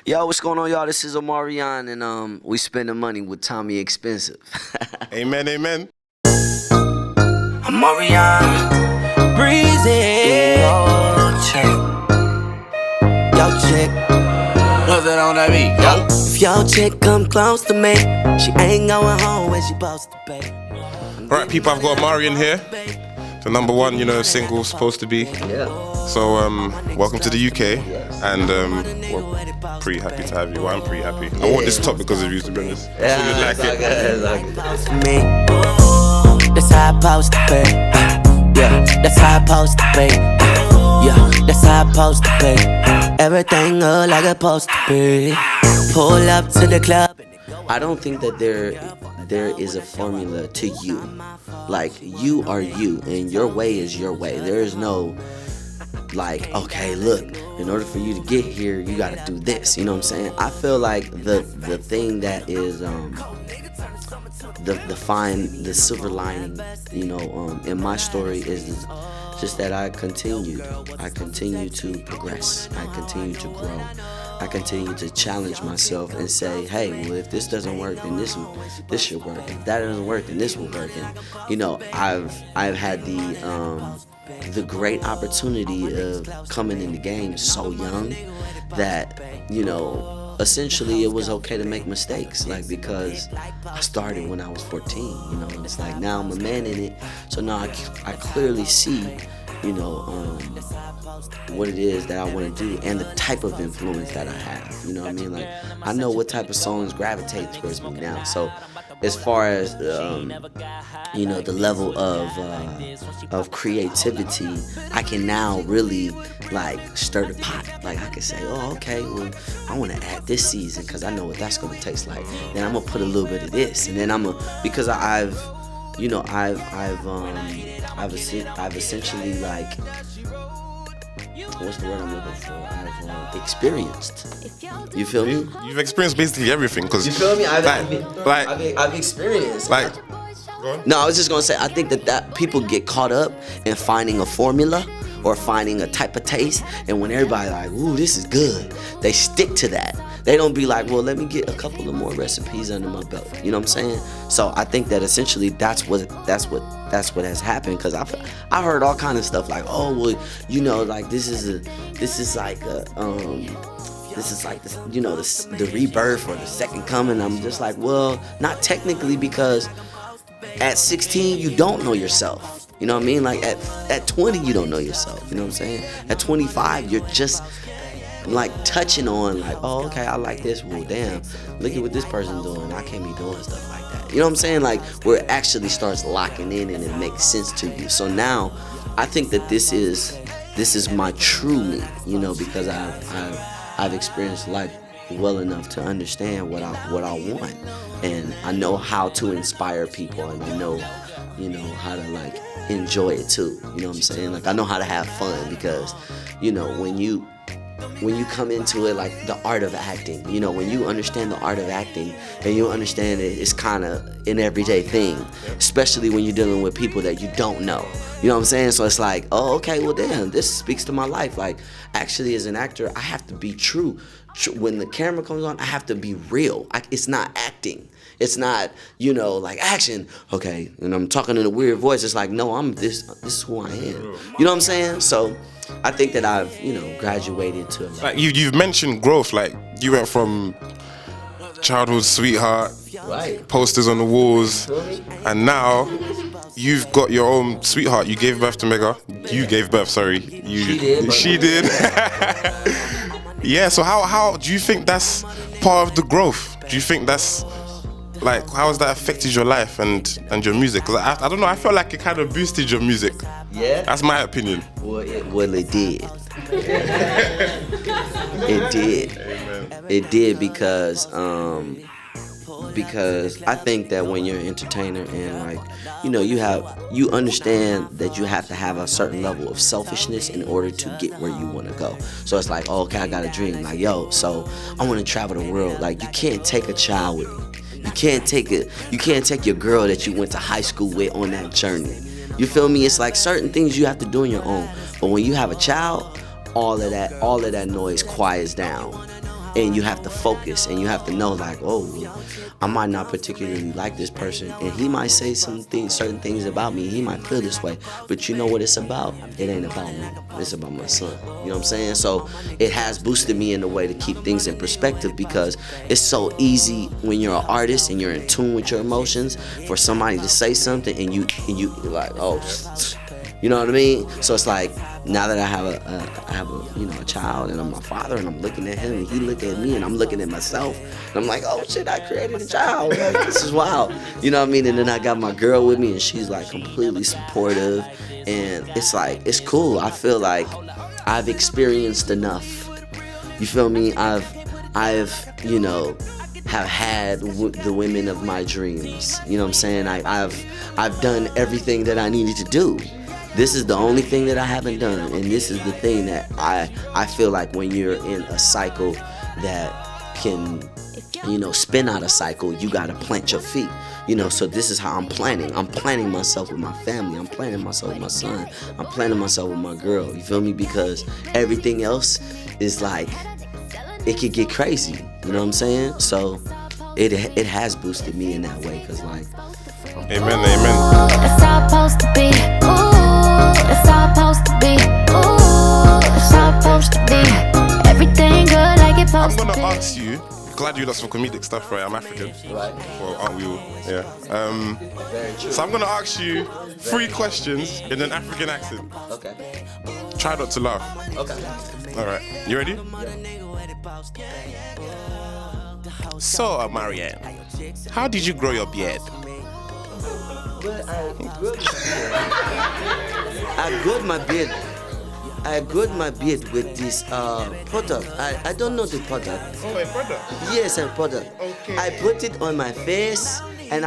Yo, what's going on, y'all? This is Omarion, and we spending money with Tommy Xpensive. Amen, amen. Omarion, breezy. Yo, chick. What's that on that beat? Yo. If your chick come close to me, she ain't going home when she supposed to be. Alright, people, I've got Omarion here. The number one, single supposed to be. Yeah. So, welcome to the UK, and we're pretty happy to have you. Well, I'm pretty happy. I want this top because of you, to be honest. Yeah, I really like it. That's how I supposed to be. Yeah, that's how I supposed to be. Yeah, that's how I supposed to be. Everything look like it's supposed to be. Pull up to the club. I don't think that there is a formula to you. Like, you are you, and your way is your way. There is no, like, okay, look, in order for you to get here, you gotta do this. You know what I'm saying? I feel like the thing that is the silver lining, in my story is just that I continue to progress. I continue to grow. I continue to challenge myself and say, hey, well, if this doesn't work, then this should work. If that doesn't work, then this will work. And I've had the great opportunity of coming in the game so young that essentially it was okay to make mistakes, like, because I started when I was 14, and it's like now I'm a man in it, so now I clearly see what it is that I want to do and the type of influence that I have. You know what I mean? Like, I know what type of songs gravitate towards me now. So as far as the level of creativity, I can now really like stir the pot. Like, I can say, oh, okay, well, I want to add this season because I know what that's going to taste like. Then I'm gonna put a little bit of this, and then because I've essentially, like, what's the word I'm looking for? I've experienced. You feel me? You've experienced basically everything, because you feel me? I've experienced. Like, no, I was just gonna say, I think that people get caught up in finding a formula or finding a type of taste, and when everybody like, ooh, this is good, they stick to that. They don't be like, well, let me get a couple of more recipes under my belt. You know what I'm saying? So I think that essentially that's what has happened, because I heard all kind of stuff like, oh, well, like this is like the rebirth or the second coming. I'm just like, well, not technically, because at 16 you don't know yourself. You know what I mean? Like at 20 you don't know yourself. You know what I'm saying? At 25 you're just like touching on, like, oh, okay, I like this. Well, damn, look at what this person's doing. I can't be doing stuff like that. You know what I'm saying? Like, where it actually starts locking in and it makes sense to you. So now I think that this is my true me, because I've experienced life well enough to understand what I want, and I know how to inspire people, and I know how to, like, enjoy it too. You know what I'm saying? Like, I know how to have fun, because when you come into it, like the art of acting, when you understand the art of acting and you understand it's kind of an everyday thing, especially when you're dealing with people that you don't know. You know what I'm saying? So it's like, oh, okay, well, damn, this speaks to my life. Like, actually, as an actor, I have to be true. When the camera comes on, I have to be real. It's not acting. It's not, like, action. Okay, and I'm talking in a weird voice. It's like, no, this is who I am. You know what I'm saying? So I think that I've, graduated to, like, you've mentioned growth. Like, you went from childhood sweetheart, right, posters on the walls, and now you've got your own sweetheart. You gave birth to Mega. You gave birth, sorry. She did. Yeah, so how do you think that's part of the growth? Do you think that's, like, how has that affected your life and your music? Because I don't know, I feel like it kind of boosted your music. Yeah? That's my opinion. Well, it did. It did. Amen. It did, because I think that when you're an entertainer and, like, you understand that you have to have a certain level of selfishness in order to get where you want to go. So it's like, oh, okay, I got a dream. Like, yo, so I want to travel the world. Like, you can't take a child with you. You can't take your girl that you went to high school with on that journey. You feel me? It's like certain things you have to do on your own. But when you have a child, all of that noise quiets down. and you have to focus, and you have to know like, oh, I might not particularly like this person, and he might say certain things about me. He might feel this way, but you know what it's about? It ain't about me. It's about my son. You know what I'm saying? So it has boosted me in a way to keep things in perspective, because it's so easy when you're an artist and you're in tune with your emotions for somebody to say something and you're like, oh, you know what I mean? So it's like, now that I have a child, and I'm my father, and I'm looking at him, and he look at me, and I'm looking at myself, and I'm like, oh shit, I created a child. Like, this is wild. You know what I mean? And then I got my girl with me, and she's like completely supportive, and it's like, it's cool. I feel like I've experienced enough. You feel me? I've have had the women of my dreams. You know what I'm saying? I've done everything that I needed to do. This is the only thing that I haven't done, and this is the thing that I feel like when you're in a cycle that can, spin out a cycle, you gotta plant your feet. So this is how I'm planning. I'm planning myself with my family. I'm planning myself with my son. I'm planning myself with my girl. You feel me? Because everything else is like, it could get crazy. You know what I'm saying? So it has boosted me in that way, cause like, amen. It's all supposed to be. Ooh, it's all supposed to be. Ooh, it's all supposed to be. Everything good like it's supposed to be. I'm gonna ask you. Glad you lost for comedic stuff, right? I'm African. right? Well, aren't we all? Yeah. Very true. So I'm gonna ask you 3 questions in an African accent. Okay. Try not to laugh. Okay. All right. You ready? So, Omarion, how did you grow your beard? Well, I growed my beard. I growed my beard with this product. I don't know the product. Oh, a product. Yes, a product. Okay. I put it on my face, and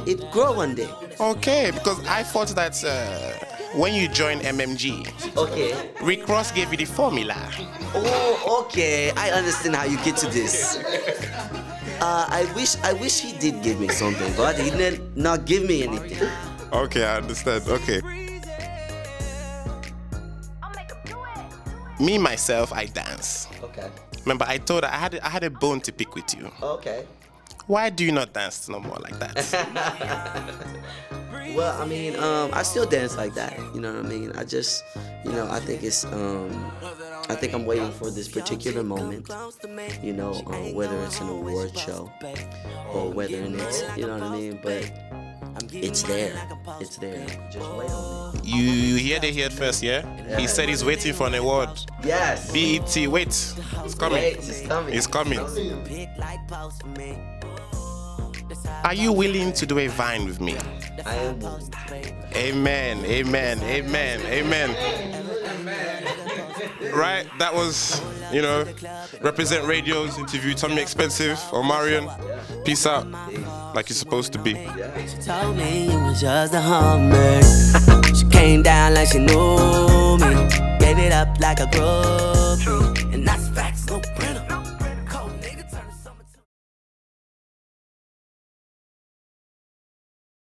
it grew one day. Okay, because I thought that when you joined MMG, Okay. Rick Ross gave you the formula. Oh, okay. I understand how you get to this. I wish he did give me something, but he did not give me anything. Okay, I understand. Okay. Me, myself, I dance. Okay. Remember, I told her I had a bone to pick with you. Okay. Why do you not dance no more like that? Well, I mean, I still dance like that. You know what I mean? I just, I think it's, I think I'm waiting for this particular moment. Whether it's an award show or whether it's, you know what I mean? But it's there. It's there. Just wait on it. You heard it first, yeah? He said he's waiting for an award. Yes. BET, wait. It's coming. Wait, it's coming. It's coming. Are you willing to do a Vine with me? I am. Amen, amen, amen, amen. Right, that was, Represent Radio's interview. Tommy Xpensive, Omarion. Peace out. Like you're supposed to be. She told me it was just a Hummer. She came down like she knew me. Gave it up like a groupie. And that's facts.